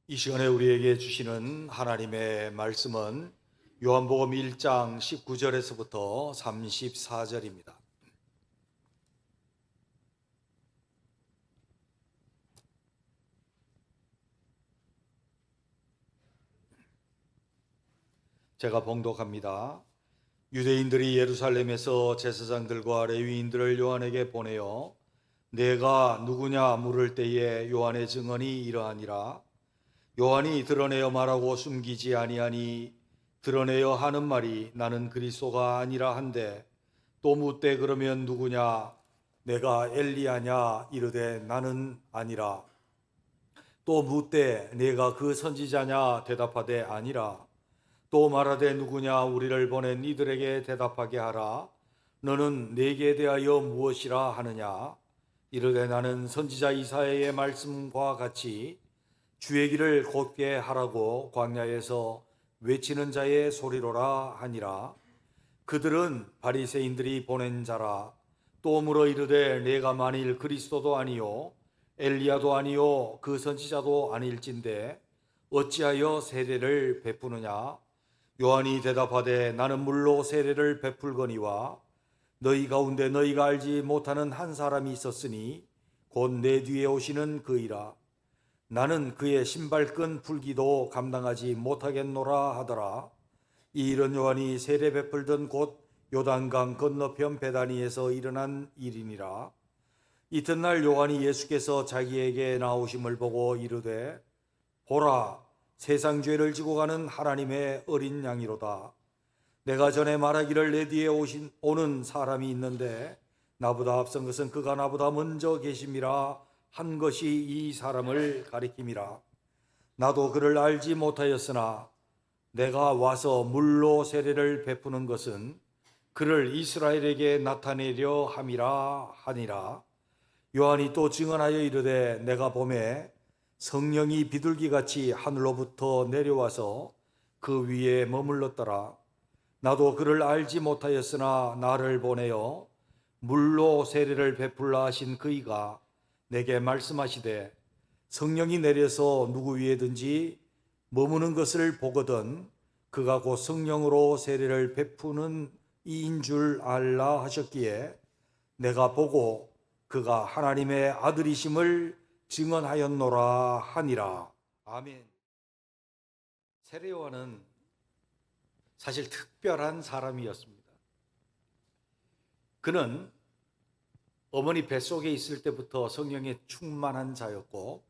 이 시간에 우리에게 주시는 하나님의 말씀은 요한복음 1장 19절에서부터 34절입니다. 제가 봉독합니다. 유대인들이 예루살렘에서 제사장들과 레위인들을 요한에게 보내어 내가 누구냐 물을 때에 요한의 증언이 이러하니라. 요한이 드러내어 말하고 숨기지 아니하니 드러내어 하는 말이 나는 그리스도가 아니라 한데 또 묻되 그러면 누구냐 내가 엘리야냐 이르되 나는 아니라 또 묻되 내가 그 선지자냐 대답하되 아니라 또 말하되 누구냐 우리를 보낸 이들에게 대답하게 하라. 너는 내게 대하여 무엇이라 하느냐 이르되 나는 선지자 이사야의 말씀과 같이 주의 길을 곧게 하라고 광야에서 외치는 자의 소리로라 하니라. 그들은 바리새인들이 보낸 자라. 또 물어 이르되 내가 만일 그리스도도 아니요 엘리야도 아니요 그 선지자도 아닐진데 어찌하여 세례를 베푸느냐. 요한이 대답하되 나는 물로 세례를 베풀거니와 너희 가운데 너희가 알지 못하는 한 사람이 있었으니 곧 내 뒤에 오시는 그이라. 나는 그의 신발끈 풀기도 감당하지 못하겠노라 하더라. 이 일은 요한이 세례 베풀던 곳 요단강 건너편 베다니에서 일어난 일이니라. 이튿날 요한이 예수께서 자기에게 나오심을 보고 이르되 보라 세상 죄를 지고 가는 하나님의 어린 양이로다. 내가 전에 말하기를 내 뒤에 오는 사람이 있는데 나보다 앞선 것은 그가 나보다 먼저 계심이라 한 것이 이 사람을 가리킴이라. 나도 그를 알지 못하였으나 내가 와서 물로 세례를 베푸는 것은 그를 이스라엘에게 나타내려 함이라 하니라. 요한이 또 증언하여 이르되 내가 보매 성령이 비둘기같이 하늘로부터 내려와서 그 위에 머물렀더라. 나도 그를 알지 못하였으나 나를 보내어 물로 세례를 베풀라 하신 그이가 내게 말씀하시되 성령이 내려서 누구 위에든지 머무는 것을 보거든 그가 곧 성령으로 세례를 베푸는 이인 줄 알라 하셨기에 내가 보고 그가 하나님의 아들이심을 증언하였노라 하니라. 아멘. 세례 요한은 사실 특별한 사람이었습니다. 그는 어머니 뱃속에 있을 때부터 성령에 충만한 자였고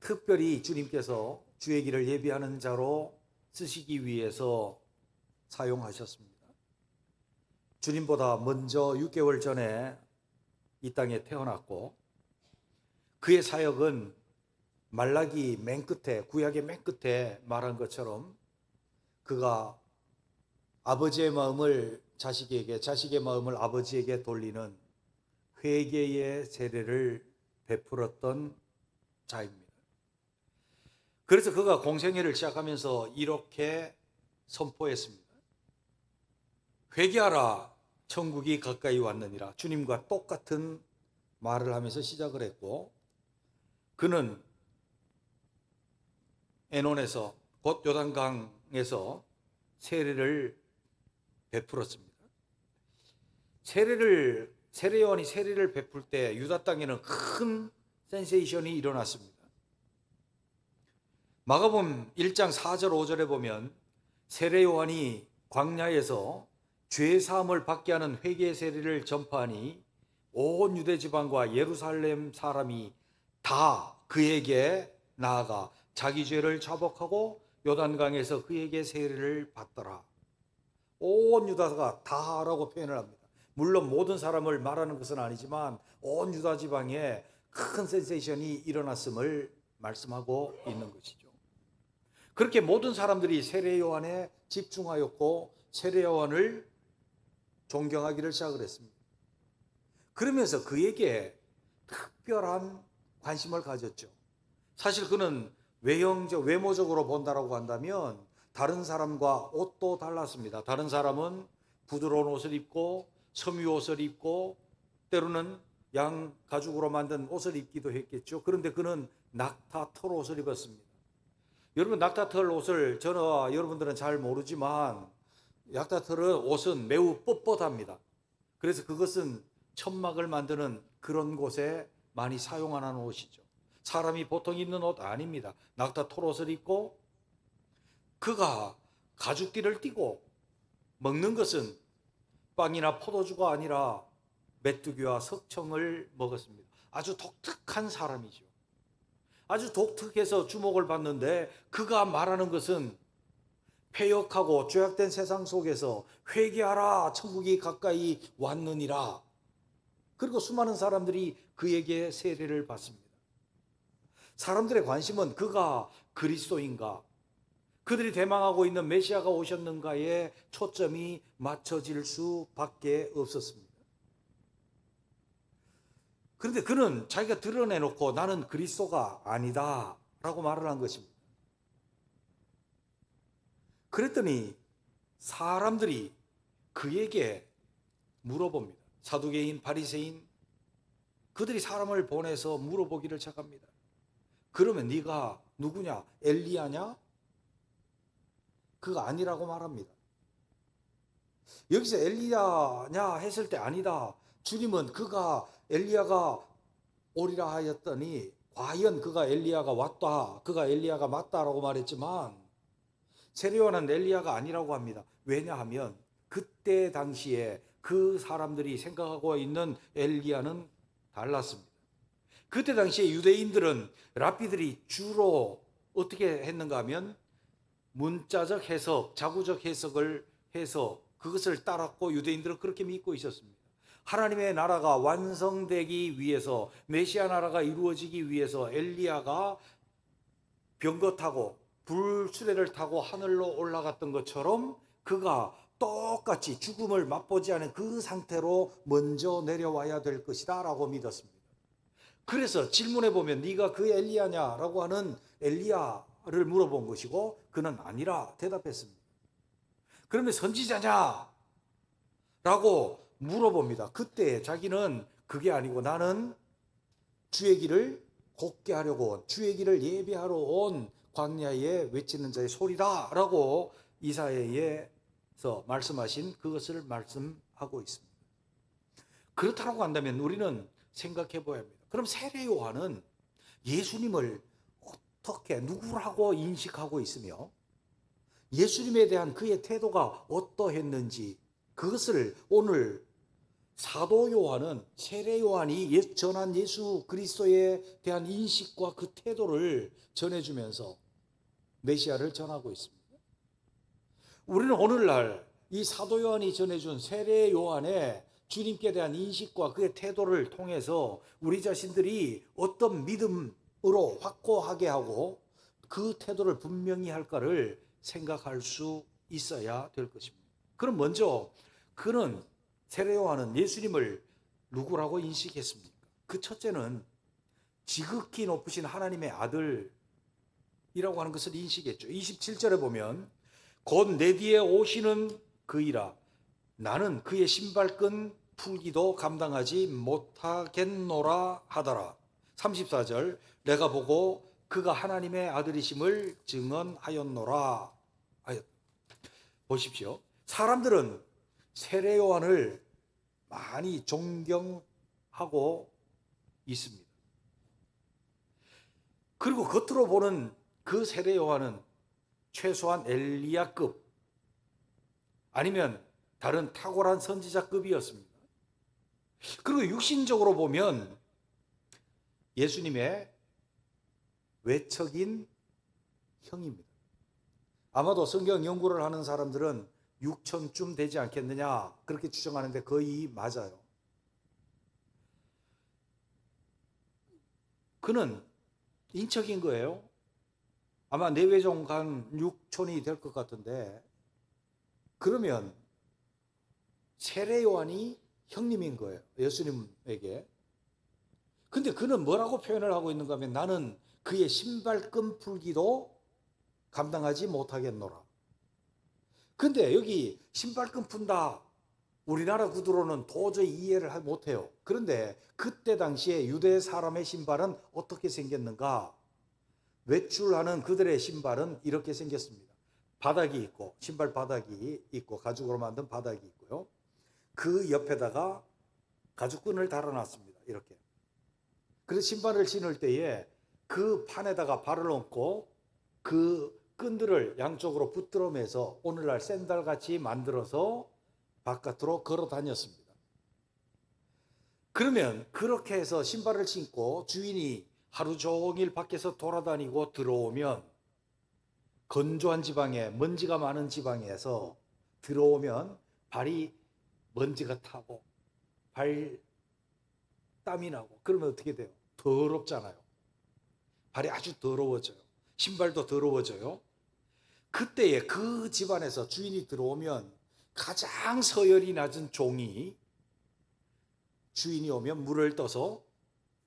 특별히 주님께서 주의 길을 예비하는 자로 쓰시기 위해서 사용하셨습니다. 주님보다 먼저 6개월 전에 이 땅에 태어났고 그의 사역은 말라기 맨 끝에 구약의 맨 끝에 말한 것처럼 그가 아버지의 마음을 자식에게 자식의 마음을 아버지에게 돌리는 회개의 세례를 베풀었던 자입니다. 그래서 그가 공생애를 시작하면서 이렇게 선포했습니다. 회개하라 천국이 가까이 왔느니라. 주님과 똑같은 말을 하면서 시작을 했고 그는 에논에서 곧 요단강에서 세례를 베풀었습니다. 세례 요한이 세례를 베풀 때 유다 땅에는 큰 센세이션이 일어났습니다. 마가복음 1장 4절 5절에 보면 세례 요한이 광야에서 죄 사함을 받게 하는 회개 세례를 전파하니 온 유대 지방과 예루살렘 사람이 다 그에게 나아가 자기 죄를 자복하고 요단강에서 그에게 세례를 받더라. 온 유다가 다라고 표현을 합니다. 물론 모든 사람을 말하는 것은 아니지만 온 유다 지방에 큰 센세이션이 일어났음을 말씀하고 있는 것이죠. 그렇게 모든 사람들이 세례 요한에 집중하였고 세례 요한을 존경하기를 시작을 했습니다. 그러면서 그에게 특별한 관심을 가졌죠. 사실 그는 외모적으로 본다라고 한다면 다른 사람과 옷도 달랐습니다. 다른 사람은 부드러운 옷을 입고 섬유 옷을 입고 때로는 양 가죽으로 만든 옷을 입기도 했겠죠. 그런데 그는 낙타털 옷을 입었습니다. 여러분, 낙타털 옷을 저와 여러분들은 잘 모르지만 낙타털 옷은 매우 뻣뻣합니다. 그래서 그것은 천막을 만드는 그런 곳에 많이 사용하는 옷이죠. 사람이 보통 입는 옷 아닙니다. 낙타털 옷을 입고 그가 가죽띠를 띠고 먹는 것은 빵이나 포도주가 아니라 메뚜기와 석청을 먹었습니다. 아주 독특한 사람이죠. 아주 독특해서 주목을 받는데 그가 말하는 것은 패역하고 죄악된 세상 속에서 회개하라, 천국이 가까이 왔느니라. 그리고 수많은 사람들이 그에게 세례를 받습니다. 사람들의 관심은 그가 그리스도인가, 그들이 대망하고 있는 메시아가 오셨는가에 초점이 맞춰질 수밖에 없었습니다. 그런데 그는 자기가 드러내놓고 나는 그리스도가 아니다 라고 말을 한 것입니다. 그랬더니 사람들이 그에게 물어봅니다. 사두개인, 바리새인, 그들이 사람을 보내서 물어보기를 시작합니다. 그러면 네가 누구냐? 엘리야냐? 그가 아니라고 말합니다. 여기서 엘리야냐 했을 때 아니다. 주님은 그가 엘리야가 오리라 하였더니 과연 그가 엘리야가 왔다, 그가 엘리야가 맞다라고 말했지만 세례요한은 엘리야가 아니라고 합니다. 왜냐하면 그때 당시에 그 사람들이 생각하고 있는 엘리야는 달랐습니다. 그때 당시에 유대인들은 랍비들이 주로 어떻게 했는가 하면 문자적 해석, 자구적 해석을 해서 그것을 따랐고 유대인들은 그렇게 믿고 있었습니다. 하나님의 나라가 완성되기 위해서, 메시아 나라가 이루어지기 위해서 엘리야가 병거 타고 불수레를 타고 하늘로 올라갔던 것처럼 그가 똑같이 죽음을 맛보지 않은 그 상태로 먼저 내려와야 될 것이다 라고 믿었습니다. 그래서 질문해 보면 네가 그 엘리야냐라고 하는 엘리야를 물어본 것이고 그는 아니라 대답했습니다. 그러면 선지자냐? 라고 물어봅니다. 그때 자기는 그게 아니고 나는 주의 길을 곱게 하려고 온, 주의 길을 예비하러 온 광야에 외치는 자의 소리다 라고 이사야에서 말씀하신 그것을 말씀하고 있습니다. 그렇다고 한다면 우리는 생각해 보아야 합니다. 그럼 세례 요한은 예수님을 어떻게 누구라고 인식하고 있으며 예수님에 대한 그의 태도가 어떠했는지 그것을 오늘 사도 요한은, 세례 요한이 전한 예수 그리스도에 대한 인식과 그 태도를 전해주면서 메시아를 전하고 있습니다. 우리는 오늘날 이 사도 요한이 전해준 세례 요한의 주님께 대한 인식과 그의 태도를 통해서 우리 자신들이 어떤 믿음으로 확고하게 하고 그 태도를 분명히 할까를 생각할 수 있어야 될 것입니다. 그럼 먼저 그는 세례 요한은 예수님을 누구라고 인식했습니까? 그 첫째는 지극히 높으신 하나님의 아들이라고 하는 것을 인식했죠. 27절에 보면 곧 내 뒤에 오시는 그이라 나는 그의 신발끈 풀기도 감당하지 못하겠노라 하더라. 34절 내가 보고 그가 하나님의 아들이심을 증언하였노라 하였다. 보십시오. 사람들은 세례 요한을 많이 존경하고 있습니다. 그리고 겉으로 보는 그 세례 요한은 최소한 엘리야급 아니면 다른 탁월한 선지자급이었습니다. 그리고 육신적으로 보면 예수님의 외척인 형입니다. 아마도 성경 연구를 하는 사람들은 6천쯤 되지 않겠느냐 그렇게 추정하는데 거의 맞아요. 그는 인척인 거예요. 아마 내외종간 6촌이 될 것 같은데 그러면 세례 요한이 형님인 거예요. 예수님에게. 근데 그는 뭐라고 표현을 하고 있는가 하면 나는 그의 신발끈 풀기도 감당하지 못하겠노라. 근데 여기 신발끈 푼다 우리나라 구두로는 도저히 이해를 못해요. 그런데 그때 당시에 유대 사람의 신발은 어떻게 생겼는가? 외출하는 그들의 신발은 이렇게 생겼습니다. 바닥이 있고, 신발 바닥이 있고, 가죽으로 만든 바닥이 있고요. 그 옆에다가 가죽끈을 달아놨습니다. 이렇게. 그래서 신발을 신을 때에 그 판에다가 발을 얹고 그 끈들을 양쪽으로 붙들어매서 오늘날 샌들 같이 만들어서 바깥으로 걸어 다녔습니다. 그러면 그렇게 해서 신발을 신고 주인이 하루 종일 밖에서 돌아다니고 들어오면 건조한 지방에, 먼지가 많은 지방에서 들어오면 발이 먼지가 타고 발 땀이 나고 그러면 어떻게 돼요? 더럽잖아요. 발이 아주 더러워져요. 신발도 더러워져요. 그때에 그 집안에서 주인이 들어오면 가장 서열이 낮은 종이 주인이 오면 물을 떠서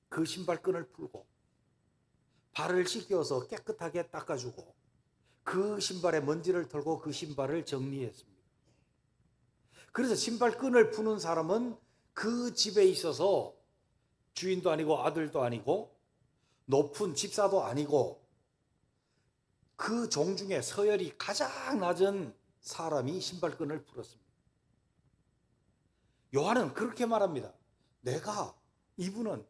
그 신발끈을 풀고 발을 씻겨서 깨끗하게 닦아주고 그 신발에 먼지를 털고 그 신발을 정리했습니다. 그래서 신발끈을 푸는 사람은 그 집에 있어서 주인도 아니고 아들도 아니고 높은 집사도 아니고 그 종 중에 서열이 가장 낮은 사람이 신발끈을 풀었습니다. 요한은 그렇게 말합니다. 이분은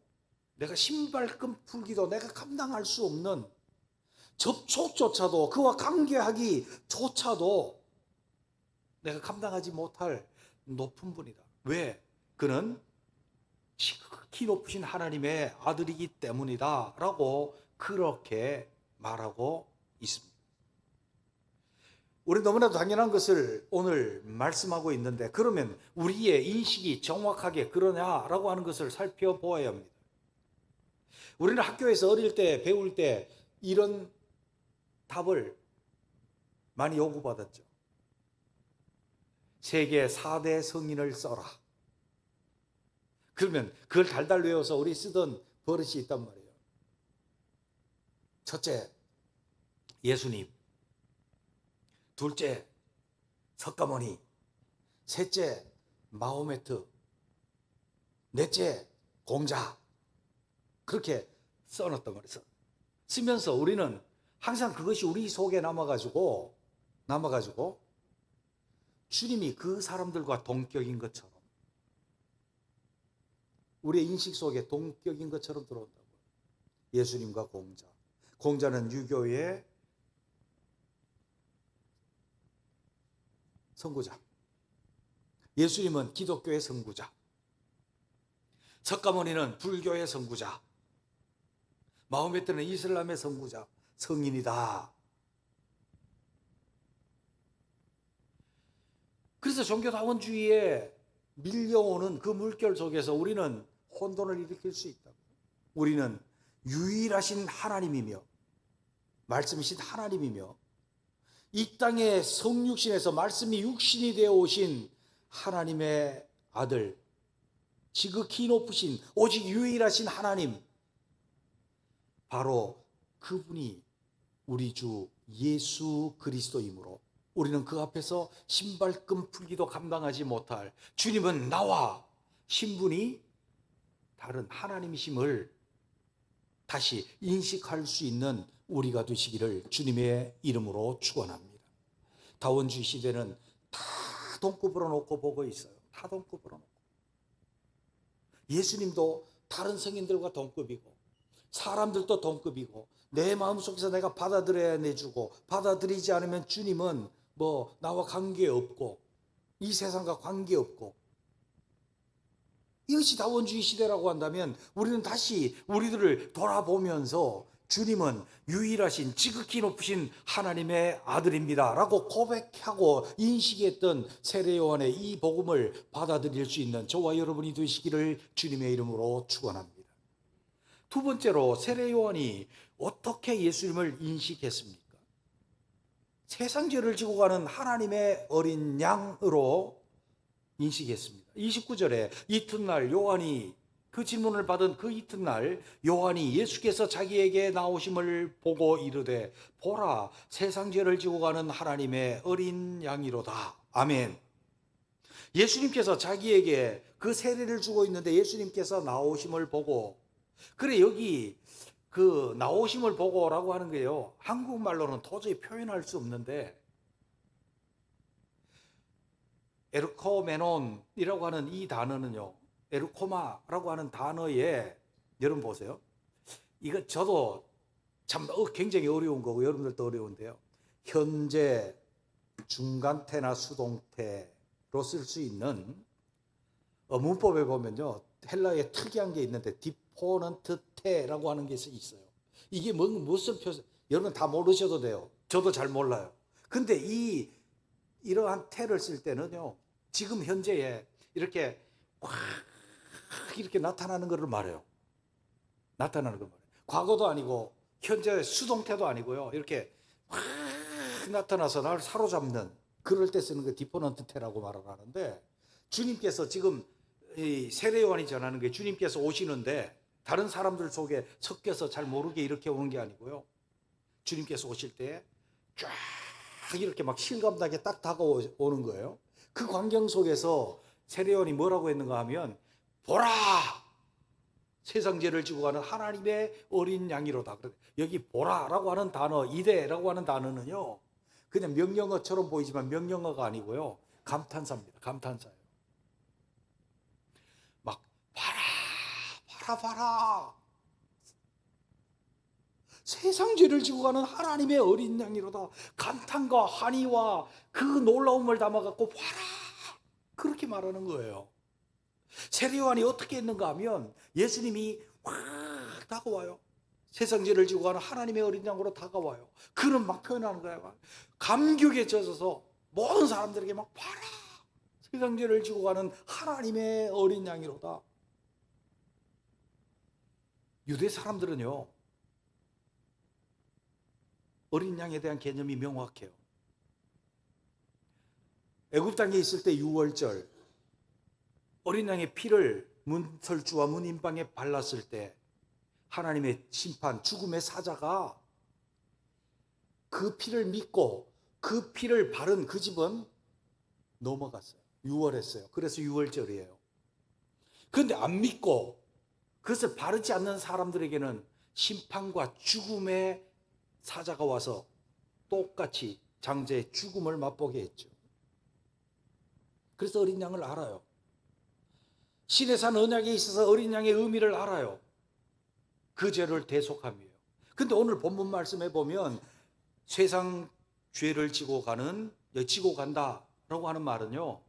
내가 신발끈 풀기도 내가 감당할 수 없는 접촉조차도 그와 관계하기조차도 내가 감당하지 못할 높은 분이다. 왜? 그는 지극히 높으신 하나님의 아들이기 때문이다 라고 그렇게 말하고 있습니다. 우리 너무나도 당연한 것을 오늘 말씀하고 있는데 그러면 우리의 인식이 정확하게 그러냐라고 하는 것을 살펴보아야 합니다. 우리는 학교에서 어릴 때 배울 때 이런 답을 많이 요구받았죠. 세계 4대 성인을 써라. 그러면 그걸 달달 외워서 우리 쓰던 버릇이 있단 말이에요. 첫째, 예수님. 둘째, 석가모니. 셋째, 마호메트. 넷째, 공자. 그렇게 써놨단 말이에요. 쓰면서 우리는 항상 그것이 우리 속에 남아가지고 주님이 그 사람들과 동격인 것처럼 우리의 인식 속에 동격인 것처럼 들어온다고요. 예수님과 공자. 공자는 유교의 선구자. 예수님은 기독교의 선구자. 석가모니는 불교의 선구자. 마호메트는 이슬람의 선구자, 성인이다. 그래서 종교다원주의에 밀려오는 그 물결 속에서 우리는 혼돈을 일으킬 수 있다. 우리는 유일하신 하나님이며 말씀이신 하나님이며 이 땅의 성육신에서 말씀이 육신이 되어 오신 하나님의 아들, 지극히 높으신 오직 유일하신 하나님, 바로 그분이 우리 주 예수 그리스도이므로 우리는 그 앞에서 신발끈 풀기도 감당하지 못할, 주님은 나와 신분이 다른 하나님이심을 다시 인식할 수 있는 우리가 되시기를 주님의 이름으로 축원합니다. 다원주의 시대는 다 동급으로 놓고 보고 있어요. 다 동급으로 놓고. 예수님도 다른 성인들과 동급이고 사람들도 동급이고 내 마음속에서 내가 받아들여야 내주고 받아들이지 않으면 주님은 나와 관계없고 이 세상과 관계없고, 이것이 다원주의 시대라고 한다면 우리는 다시 우리들을 돌아보면서 주님은 유일하신 지극히 높으신 하나님의 아들입니다 라고 고백하고 인식했던 세례 요한의 이 복음을 받아들일 수 있는 저와 여러분이 되시기를 주님의 이름으로 축원합니다. 두 번째로 세례 요한이 어떻게 예수님을 인식했습니까? 세상 죄를 지고 가는 하나님의 어린 양으로 인식했습니다. 29절에 이튿날 요한이 그 질문을 받은 그 이튿날 요한이 예수께서 자기에게 나오심을 보고 이르되 보라 세상 죄를 지고 가는 하나님의 어린 양이로다. 아멘. 예수님께서 자기에게 그 세례를 주고 있는데 예수님께서 나오심을 보고, 그래 여기 그 나오심을 보고라고 하는 게요, 한국말로는 도저히 표현할 수 없는데, 에르코메논이라고 하는 이 단어는요, 에르코마라고 하는 단어에, 여러분 보세요, 이거 저도 참 굉장히 어려운 거고 여러분들도 어려운데요, 현재 중간태나 수동태로 쓸 수 있는 문법에 보면요, 헬라어에 특이한 게 있는데 디포넌트 태라고 하는 게 있어요. 이게 무슨 표현, 여러분 다 모르셔도 돼요. 저도 잘 몰라요. 근데 이러한 태를 쓸 때는요, 지금 현재에 이렇게 확 이렇게 나타나는 것을 말해요. 나타나는 걸 말해요. 과거도 아니고 현재 수동태도 아니고요, 이렇게 확 나타나서 나를 사로잡는, 그럴 때 쓰는 게 디포넌트 태라고 말을 하는데, 주님께서 지금 이 세례 요한이 전하는 게 주님께서 오시는데 다른 사람들 속에 섞여서 잘 모르게 이렇게 오는 게 아니고요, 주님께서 오실 때 쫙 이렇게 막 실감나게 딱 다가오는 거예요. 그 광경 속에서 세례 요한이 뭐라고 했는가 하면, 보라! 세상 죄를 지고 가는 하나님의 어린 양이로다. 여기 보라라고 하는 단어, 이데라고 하는 단어는요, 그냥 명령어처럼 보이지만 명령어가 아니고요, 감탄사입니다. 감탄사예요. 막 봐라, 봐라, 봐라, 세상 죄를 지고 가는 하나님의 어린 양이로다. 감탄과 한의와 그 놀라움을 담아갖고 봐라, 그렇게 말하는 거예요. 세례 요한이 어떻게 했는가 하면, 예수님이 확 다가와요. 세상 죄를 지고 가는 하나님의 어린 양으로 다가와요. 그는 막 표현하는 거예요. 감격에 젖어서 모든 사람들에게 막 봐라, 세상 죄를 지고 가는 하나님의 어린 양이로다. 유대 사람들은요, 어린 양에 대한 개념이 명확해요. 애굽 땅에 있을 때 유월절, 어린 양의 피를 문설주와 문인방에 발랐을 때 하나님의 심판, 죽음의 사자가 그 피를 믿고 그 피를 바른 그 집은 넘어갔어요. 유월했어요. 그래서 유월절이에요. 그런데 안 믿고 그것을 바르지 않는 사람들에게는 심판과 죽음의 사자가 와서 똑같이 장제의 죽음을 맛보게 했죠. 그래서 어린 양을 알아요. 신의 산 언약에 있어서 어린 양의 의미를 알아요. 그 죄를 대속함이에요. 근데 오늘 본문 말씀에 보면 세상 죄를 지고 간다라고 하는 말은요,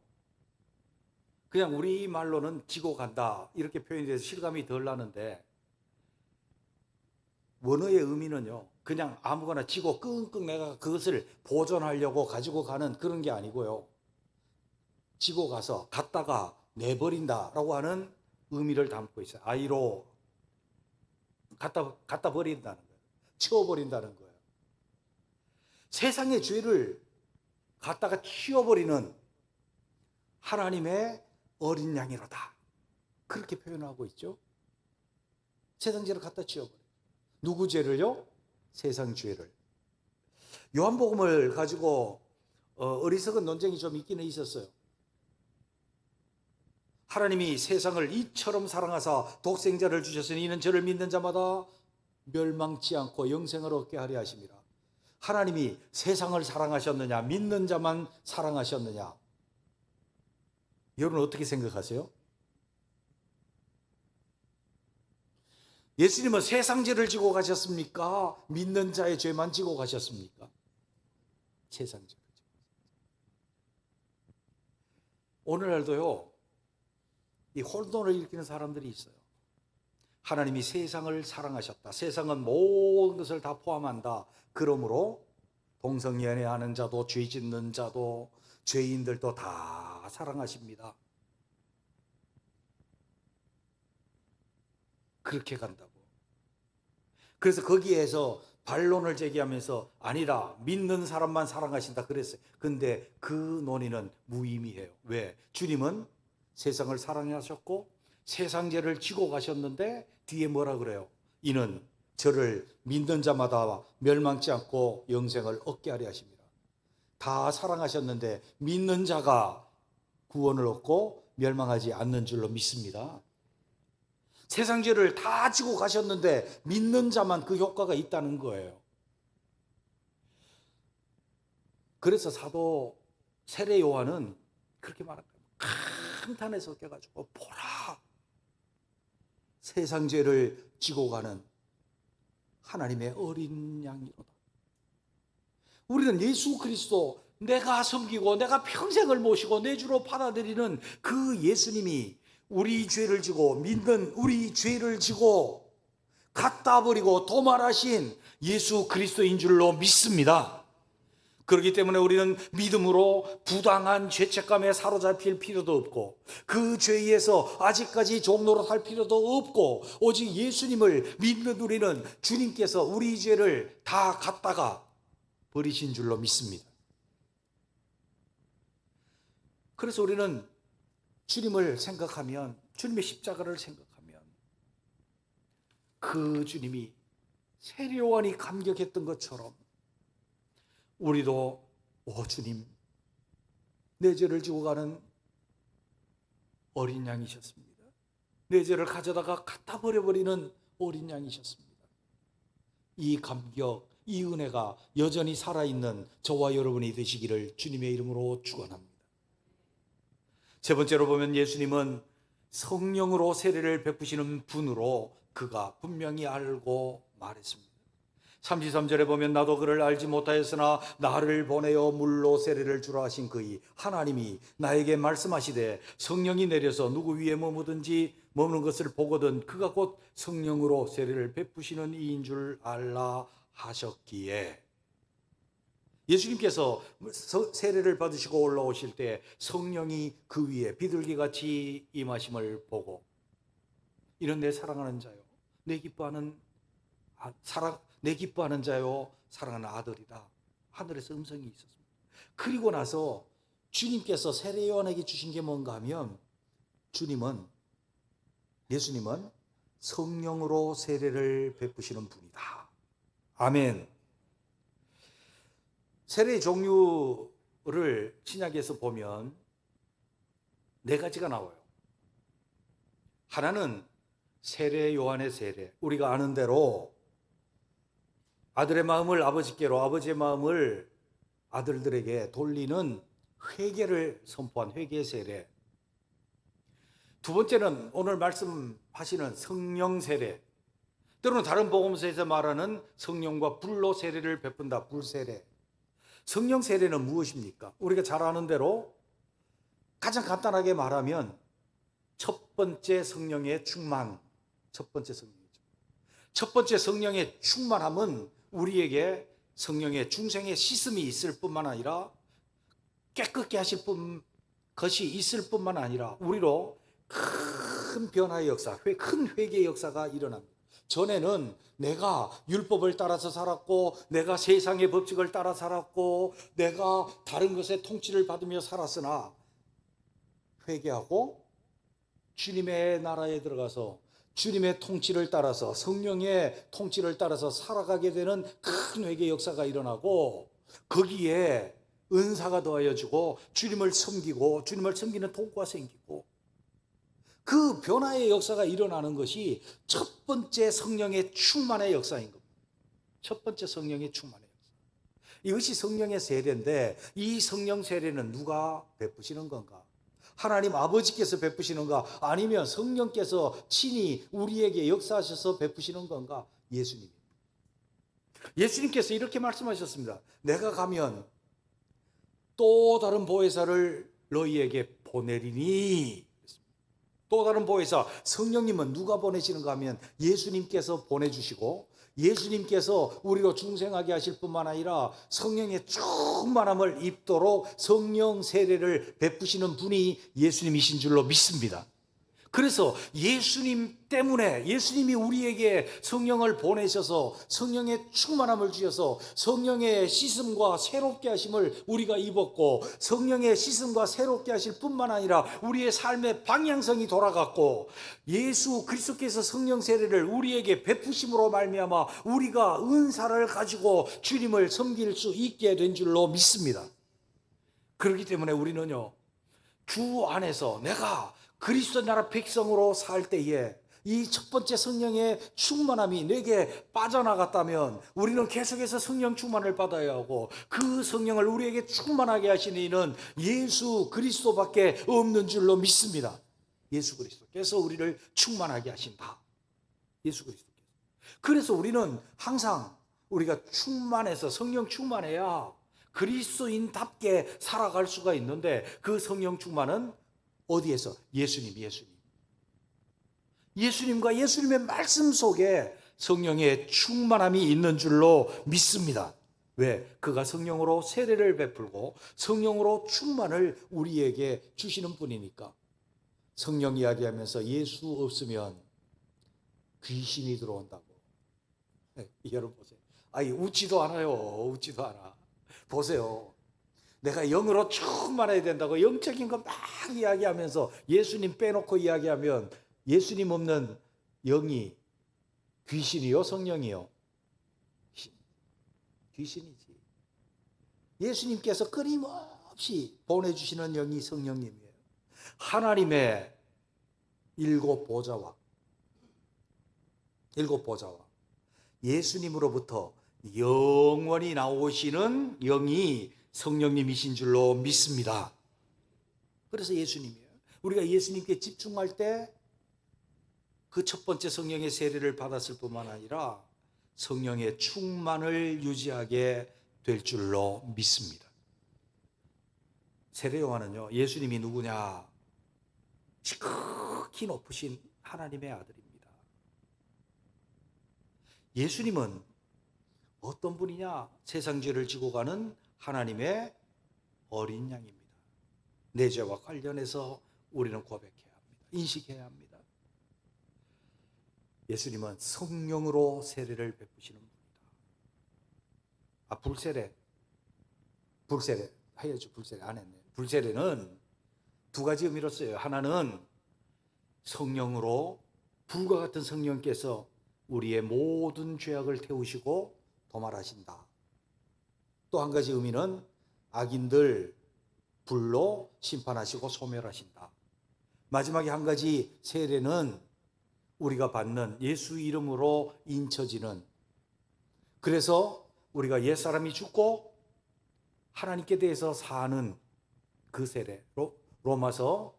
그냥 우리 말로는 지고 간다 이렇게 표현이 돼서 실감이 덜 나는데, 원어의 의미는요, 그냥 아무거나 지고 끙끙 내가 그것을 보존하려고 가지고 가는 그런 게 아니고요, 지고 가서 갔다가 내버린다라고 하는 의미를 담고 있어요. 아이로 갖다 버린다는 거예요. 치워버린다는 거예요. 세상의 죄를 갖다가 치워버리는 하나님의 어린 양이로다, 그렇게 표현하고 있죠. 세상 죄를 갖다 치워버려요. 누구 죄를요? 세상 죄를. 요한복음을 가지고 어리석은 논쟁이 좀 있기는 있었어요. 하나님이 세상을 이처럼 사랑하사 독생자를 주셨으니 이는 저를 믿는 자마다 멸망치 않고 영생을 얻게 하려 하심이라. 하나님이 세상을 사랑하셨느냐, 믿는 자만 사랑하셨느냐? 여러분 어떻게 생각하세요? 예수님은 세상 죄를 지고 가셨습니까? 믿는 자의 죄만 지고 가셨습니까? 세상 죄를 지고. 오늘날도요, 이 혼돈을 일으키는 사람들이 있어요. 하나님이 세상을 사랑하셨다, 세상은 모든 것을 다 포함한다, 그러므로 동성연애하는 자도 죄 짓는 자도 죄인들도 다 사랑하십니다. 그렇게 간다고. 그래서 거기에서 반론을 제기하면서 아니다, 믿는 사람만 사랑하신다 그랬어요. 근데 그 논의는 무의미해요. 왜? 주님은 세상을 사랑하셨고 세상 죄를 지고 가셨는데 뒤에 뭐라 그래요? 이는 저를 믿는 자마다 멸망치 않고 영생을 얻게 하려 하십니다. 다 사랑하셨는데 믿는 자가 구원을 얻고 멸망하지 않는 줄로 믿습니다. 세상 죄를 다 지고 가셨는데 믿는 자만 그 효과가 있다는 거예요. 그래서 사도 세례 요한은 그렇게 말합니다. 감탄에 섞여가지고 보라, 세상 죄를 지고 가는 하나님의 어린 양이로다. 우리는 예수 그리스도, 내가 섬기고 내가 평생을 모시고 내 주로 받아들이는 그 예수님이 우리 죄를 지고, 믿는 우리 죄를 지고 갖다 버리고 도말하신 예수 그리스도인 줄로 믿습니다. 그렇기 때문에 우리는 믿음으로 부당한 죄책감에 사로잡힐 필요도 없고, 그 죄에서 아직까지 종노릇할 필요도 없고, 오직 예수님을 믿는 우리는 주님께서 우리 죄를 다 갖다가 버리신 줄로 믿습니다. 그래서 우리는 주님을 생각하면, 주님의 십자가를 생각하면 그 주님이 세례 요한이 감격했던 것처럼 우리도, 오 주님, 내 죄를 지고 가는 어린 양이셨습니다. 내 죄를 가져다가 갖다 버려버리는 어린 양이셨습니다. 이 감격, 이 은혜가 여전히 살아있는 저와 여러분이 되시기를 주님의 이름으로 축원합니다. 세 번째로 보면 예수님은 성령으로 세례를 베푸시는 분으로 그가 분명히 알고 말했습니다. 33절에 보면 나도 그를 알지 못하였으나 나를 보내어 물로 세례를 주라 하신 그이 하나님이 나에게 말씀하시되 성령이 내려서 누구 위에 머무든지 머무는 것을 보거든 그가 곧 성령으로 세례를 베푸시는 이인 줄 알라 하셨기에, 예수님께서 세례를 받으시고 올라오실 때 성령이 그 위에 비둘기같이 임하심을 보고, 이런 내 사랑하는 자요, 내 기뻐하는 자요, 사랑하는 아들이다. 하늘에서 음성이 있었습니다. 그리고 나서 주님께서 세례 요한에게 주신 게 뭔가 하면, 예수님은 성령으로 세례를 베푸시는 분이다. 아멘. 세례의 종류를 신약에서 보면 네 가지가 나와요. 하나는 세례 요한의 세례. 우리가 아는 대로 아들의 마음을 아버지께로, 아버지의 마음을 아들들에게 돌리는 회개를 선포한 회개의 세례. 두 번째는 오늘 말씀하시는 성령 세례. 때로는 다른 복음서에서 말하는 성령과 불로 세례를 베푼다, 불세례. 성령 세례는 무엇입니까? 우리가 잘 아는 대로 가장 간단하게 말하면 첫 번째 성령의 충만, 첫 번째 성령의 충만함은 우리에게 성령의 중생의 씻음이 있을 뿐만 아니라, 깨끗게 하실 것이 있을 뿐만 아니라 우리로 큰 변화의 역사, 큰 회개의 역사가 일어납니다. 전에는 내가 율법을 따라서 살았고, 내가 세상의 법칙을 따라 살았고, 내가 다른 것의 통치를 받으며 살았으나 회개하고 주님의 나라에 들어가서 주님의 통치를 따라서, 성령의 통치를 따라서 살아가게 되는 큰 회개 역사가 일어나고, 거기에 은사가 더하여지고 주님을 섬기고 주님을 섬기는 도구가 생기고, 그 변화의 역사가 일어나는 것이 첫 번째 성령의 충만의 역사인 겁니다. 첫 번째 성령의 충만의 역사. 이것이 성령의 세례인데, 이 성령 세례는 누가 베푸시는 건가? 하나님 아버지께서 베푸시는가? 아니면 성령께서 친히 우리에게 역사하셔서 베푸시는 건가? 예수님입니다. 예수님께서 이렇게 말씀하셨습니다. 내가 가면 또 다른 보혜사를 너희에게 보내리니. 또 다른 보혜사, 성령님은 누가 보내시는가 하면 예수님께서 보내주시고, 예수님께서 우리로 중생하게 하실 뿐만 아니라 성령의 충만함을 입도록 성령 세례를 베푸시는 분이 예수님이신 줄로 믿습니다. 그래서 예수님 때문에, 예수님이 우리에게 성령을 보내셔서 성령의 충만함을 주셔서 성령의 씻음과 새롭게 하심을 우리가 입었고, 성령의 씻음과 새롭게 하실 뿐만 아니라 우리의 삶의 방향성이 돌아갔고, 예수 그리스도께서 성령 세례를 우리에게 베푸심으로 말미암아 우리가 은사를 가지고 주님을 섬길 수 있게 된 줄로 믿습니다. 그렇기 때문에 우리는요, 주 안에서 내가 그리스도 나라 백성으로 살 때에 이 첫 번째 성령의 충만함이 내게 빠져나갔다면 우리는 계속해서 성령 충만을 받아야 하고, 그 성령을 우리에게 충만하게 하시는 이는 예수 그리스도밖에 없는 줄로 믿습니다. 예수 그리스도께서 우리를 충만하게 하신다. 예수 그리스도께서. 그래서 우리는 항상 우리가 충만해서, 성령 충만해야 그리스도인답게 살아갈 수가 있는데, 그 성령 충만은 어디에서? 예수님과 예수님의 말씀 속에 성령의 충만함이 있는 줄로 믿습니다. 왜? 그가 성령으로 세례를 베풀고 성령으로 충만을 우리에게 주시는 분이니까. 성령 이야기하면서 예수 없으면 귀신이 들어온다고. 네, 여러분 보세요. 웃지도 않아요. 웃지도 않아. 보세요. 내가 영으로 충만해야 된다고 영적인 거 막 이야기하면서 예수님 빼놓고 이야기하면, 예수님 없는 영이 귀신이요, 성령이요? 귀신이지. 예수님께서 끊임없이 보내주시는 영이 성령님이에요. 하나님의 일곱 보좌와 예수님으로부터 영원히 나오시는 영이 성령님이신 줄로 믿습니다. 그래서 예수님이에요. 우리가 예수님께 집중할 때 그 첫 번째 성령의 세례를 받았을 뿐만 아니라 성령의 충만을 유지하게 될 줄로 믿습니다. 세례 요한은요, 예수님이 누구냐? 지극히 높으신 하나님의 아들입니다. 예수님은 어떤 분이냐? 세상 죄를 지고 가는 하나님의 어린 양입니다. 내 죄와 관련해서 우리는 고백해야 합니다. 인식해야 합니다. 예수님은 성령으로 세례를 베푸시는 분이다. 불세례 해야죠. 불세례 안 했네. 불세례는 두 가지 의미로 써요. 하나는 성령으로, 불과 같은 성령께서 우리의 모든 죄악을 태우시고 도말하신다. 또 한 가지 의미는 악인들 불로 심판하시고 소멸하신다. 마지막에 한 가지 세례는 우리가 받는 예수 이름으로 인쳐지는, 그래서 우리가 옛사람이 죽고 하나님께 대해서 사는 그 세례로, 로마서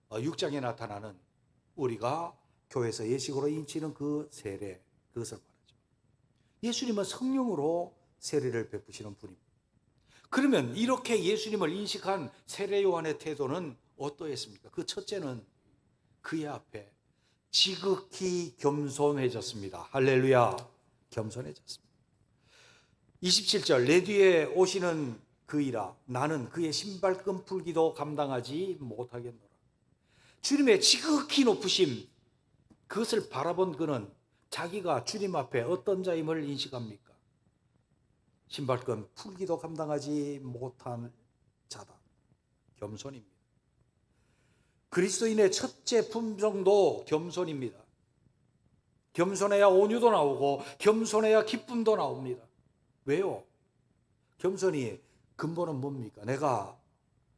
6장에 나타나는 우리가 교회에서 예식으로 인치는 그 세례, 그것을 말하죠. 예수님은 성령으로 세례를 베푸시는 분입니다. 그러면 이렇게 예수님을 인식한 세례 요한의 태도는 어떠했습니까? 그 첫째는 그의 앞에 지극히 겸손해졌습니다. 할렐루야. 겸손해졌습니다. 27절, 내 뒤에 오시는 그이라 나는 그의 신발끈 풀기도 감당하지 못하겠노라. 주님의 지극히 높으심, 그것을 바라본 그는 자기가 주님 앞에 어떤 자임을 인식합니까? 신발끈 풀기도 감당하지 못한 자다. 겸손입니다. 그리스도인의 첫째 품성도 겸손입니다. 겸손해야 온유도 나오고 겸손해야 기쁨도 나옵니다. 왜요? 겸손이 근본은 뭡니까? 내가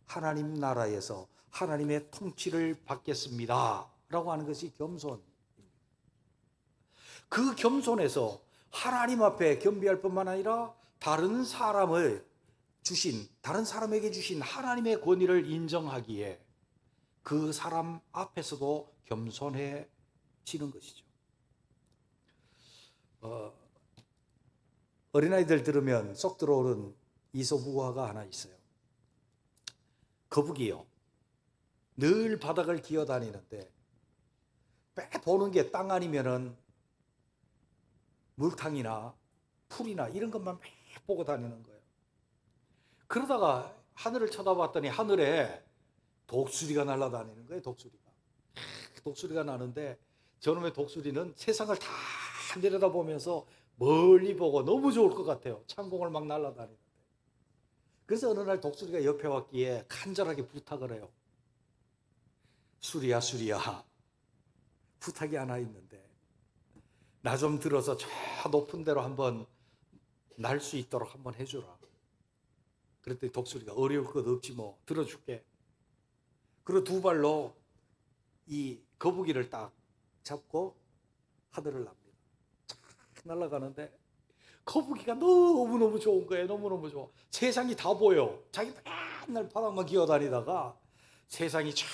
하나님 나라에서 하나님의 통치를 받겠습니다 라고 하는 것이 겸손입니다. 그 겸손에서 하나님 앞에 겸비할 뿐만 아니라 다른 사람에게 주신 하나님의 권위를 인정하기에 그 사람 앞에서도 겸손해지는 것이죠. 어린아이들 들으면 쏙 들어오는 이소부화가 하나 있어요. 거북이요. 늘 바닥을 기어다니는데 보는 게 땅 아니면은 물탕이나 풀이나 이런 것만 보고 다니는 거예요. 그러다가 하늘을 쳐다봤더니 하늘에 독수리가 날아다니는 거예요. 독수리가 나는데 저놈의 독수리는 세상을 다 내려다보면서 멀리 보고 너무 좋을 것 같아요. 창공을 막 날아다니는데. 그래서 어느 날 독수리가 옆에 왔기에 간절하게 부탁을 해요. 수리야 부탁이 하나 있는데 나 좀 들어서 저 높은 데로 한번 날 수 있도록 한번 해주라. 그랬더니 독수리가 어려울 것 없지 뭐 들어줄게. 그리고 두 발로 이 거북이를 딱 잡고 하늘을 납니다. 쫙 날아가는데 거북이가 너무너무 좋은 거예요. 너무너무 좋아. 세상이 다 보여. 자기 맨날 바닥만 기어다니다가 세상이 쫙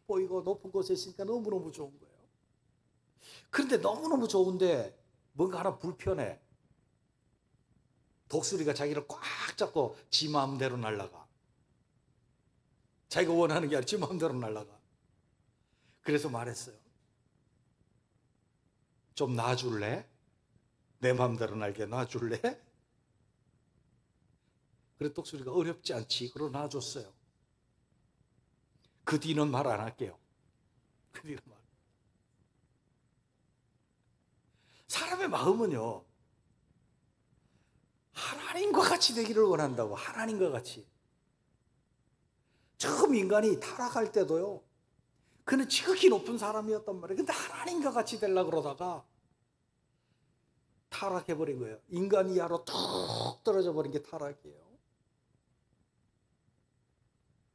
보이고 높은 곳에 있으니까 너무너무 좋은 거예요. 그런데 너무너무 좋은데 뭔가 하나 불편해. 독수리가 자기를 꽉 잡고 지 마음대로 날아가. 자기가 원하는 게 아니라 지 마음대로 날아가. 그래서 말했어요. 좀 놔줄래? 내 마음대로 날게 놔줄래? 그래 독수리가 어렵지 않지. 그러고 놔줬어요. 그 뒤는 말 안 할게요. 그 뒤는 말. 사람의 마음은요, 하나님과 같이 되기를 원한다고. 하나님과 같이. 처음 인간이 타락할 때도요, 그는 지극히 높은 사람이었단 말이에요. 근데 하나님과 같이 되려고 그러다가 타락해버린 거예요. 인간 이하로 툭 떨어져 버린 게 타락이에요.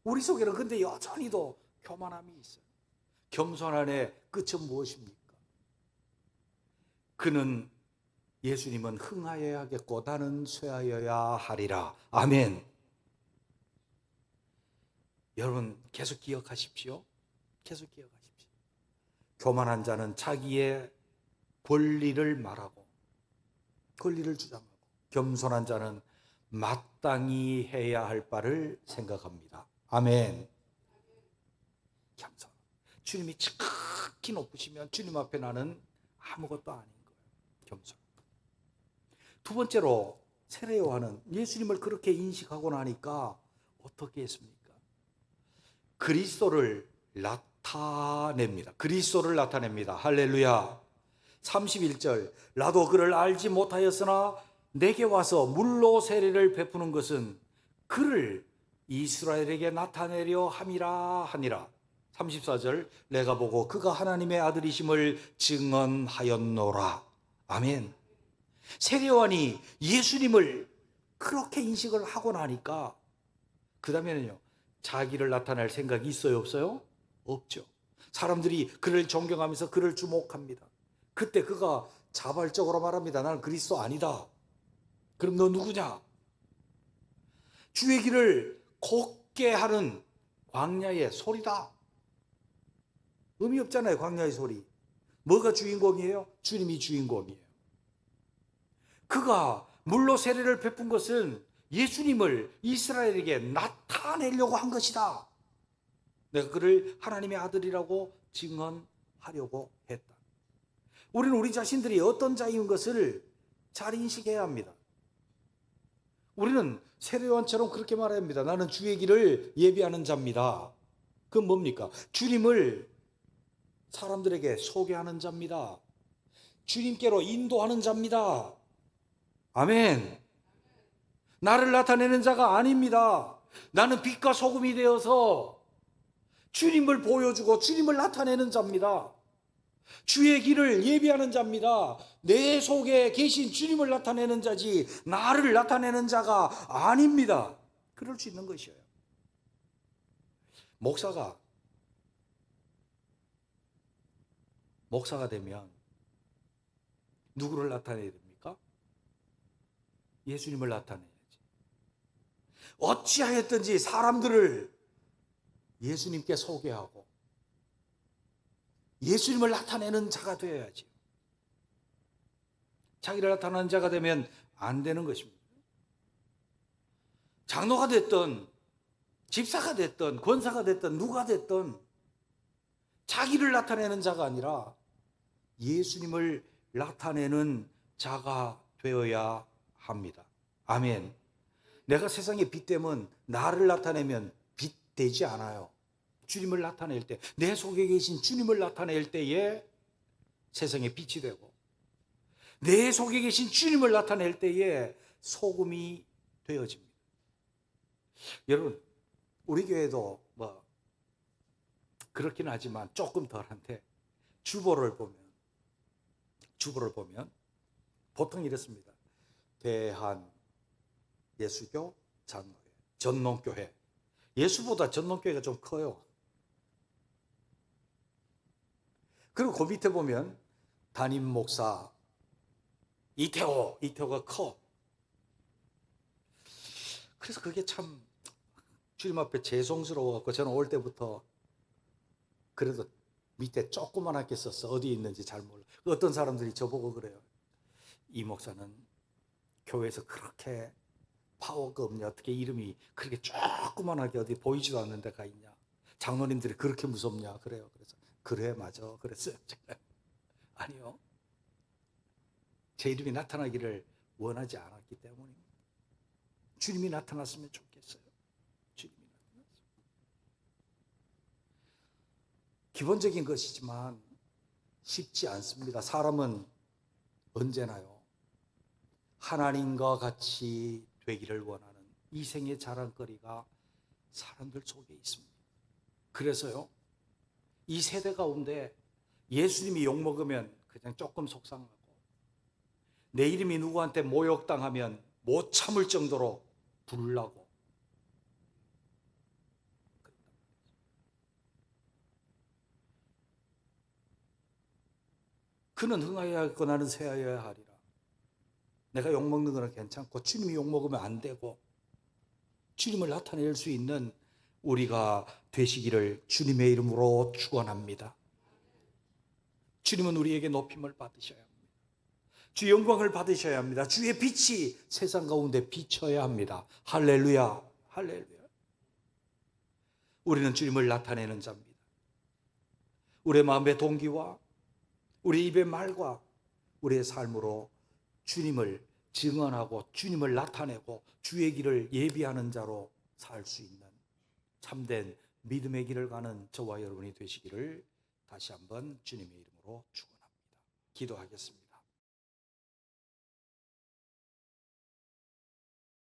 우리 속에는 근데 여전히도 교만함이 있어요. 겸손함의 끝은 무엇입니까? 그는 예수님은 흥하여야 하겠고 나는 쇠하여야 하리라. 아멘. 여러분 계속 기억하십시오. 계속 기억하십시오. 교만한 자는 자기의 권리를 말하고 권리를 주장하고, 겸손한 자는 마땅히 해야 할 바를 생각합니다. 아멘. 겸손. 주님이 지극히 높으시면 주님 앞에 나는 아무것도 아닌 거예요. 겸손. 두 번째로 세례 요한은 예수님을 그렇게 인식하고 나니까 어떻게 했습니까? 그리스도를 나타냅니다. 그리스도를 나타냅니다. 할렐루야. 31절, 나도 그를 알지 못하였으나 내게 와서 물로 세례를 베푸는 것은 그를 이스라엘에게 나타내려 함이라 하니라. 34절, 내가 보고 그가 하나님의 아들이심을 증언하였노라. 아멘. 세례 요한이 예수님을 그렇게 인식을 하고 나니까 그 다음에는요, 자기를 나타낼 생각이 있어요, 없어요? 없죠. 사람들이 그를 존경하면서 그를 주목합니다. 그때 그가 자발적으로 말합니다. 나는 그리스도 아니다. 그럼 너 누구냐? 주의 길을 걷게 하는 광야의 소리다. 의미 없잖아요, 광야의 소리. 뭐가 주인공이에요? 주님이 주인공이에요. 그가 물로 세례를 베푼 것은 예수님을 이스라엘에게 나타내려고 한 것이다. 내가 그를 하나님의 아들이라고 증언하려고 했다. 우리는 우리 자신들이 어떤 자인 것을 잘 인식해야 합니다. 우리는 세례 요한처럼 그렇게 말합니다. 나는 주의 길을 예비하는 자입니다. 그건 뭡니까? 주님을 사람들에게 소개하는 자입니다. 주님께로 인도하는 자입니다. 아멘. 나를 나타내는 자가 아닙니다. 나는 빛과 소금이 되어서 주님을 보여주고 주님을 나타내는 자입니다. 주의 길을 예비하는 자입니다. 내 속에 계신 주님을 나타내는 자지 나를 나타내는 자가 아닙니다. 그럴 수 있는 것이에요. 목사가 되면 누구를 나타내야 됩니까? 예수님을 나타내야지. 어찌하였든지 사람들을 예수님께 소개하고 예수님을 나타내는 자가 되어야지. 자기를 나타내는 자가 되면 안 되는 것입니다. 장로가 됐든 집사가 됐든 권사가 됐든 누가 됐든 자기를 나타내는 자가 아니라 예수님을 나타내는 자가 되어야 합니다. 아멘. 내가 세상의 빛 되면 나를 나타내면 빛 되지 않아요. 주님을 나타낼 때, 내 속에 계신 주님을 나타낼 때에 세상에 빛이 되고, 내 속에 계신 주님을 나타낼 때에 소금이 되어집니다. 여러분, 우리 교회도 뭐 그렇긴 하지만 조금 덜한데 주보를 보면 보통 이렇습니다. 대한 예수교 장로회, 전농교회. 예수보다 전농교회가 좀 커요. 그리고 그 밑에 보면 담임 목사 이태호가 커. 그래서 그게 참 주님 앞에 죄송스러워갖고 저는 올 때부터 그래도 밑에 조그만하게 썼어. 어디 있는지 잘 몰라. 어떤 사람들이 저보고 그래요. 이 목사는 교회에서 그렇게 파워가 없냐, 어떻게 이름이 그렇게 조그만하게 어디 보이지도 않는 데가 있냐, 장로님들이 그렇게 무섭냐 그래요. 그래서 그래 맞아 그랬어요. 아니요, 제 이름이 나타나기를 원하지 않았기 때문입니다. 주님이 나타났으면 좋겠어요. 주님이 나타났어요. 기본적인 것이지만 쉽지 않습니다. 사람은 언제나요 하나님과 같이 되기를 원하는 이생의 자랑거리가 사람들 속에 있습니다. 그래서요, 이 세대 가운데 예수님이 욕먹으면 그냥 조금 속상하고, 내 이름이 누구한테 모욕당하면 못 참을 정도로 불나고, 그는 흥하여야 하고 나는 쇠하여야 하리라. 내가 욕먹는 거는 괜찮고 주님이 욕먹으면 안 되고, 주님을 나타낼 수 있는 우리가 되시기를 주님의 이름으로 축원합니다. 주님은 우리에게 높임을 받으셔야 합니다. 주의 영광을 받으셔야 합니다. 주의 빛이 세상 가운데 비춰야 합니다. 할렐루야, 할렐루야. 우리는 주님을 나타내는 자입니다. 우리의 마음의 동기와 우리 입의 말과 우리의 삶으로 주님을 증언하고 주님을 나타내고 주의 길을 예비하는 자로 살 수 있는 참된 믿음의 길을 가는 저와 여러분이 되시기를 다시 한번 주님의 이름으로 축원합니다. 기도하겠습니다.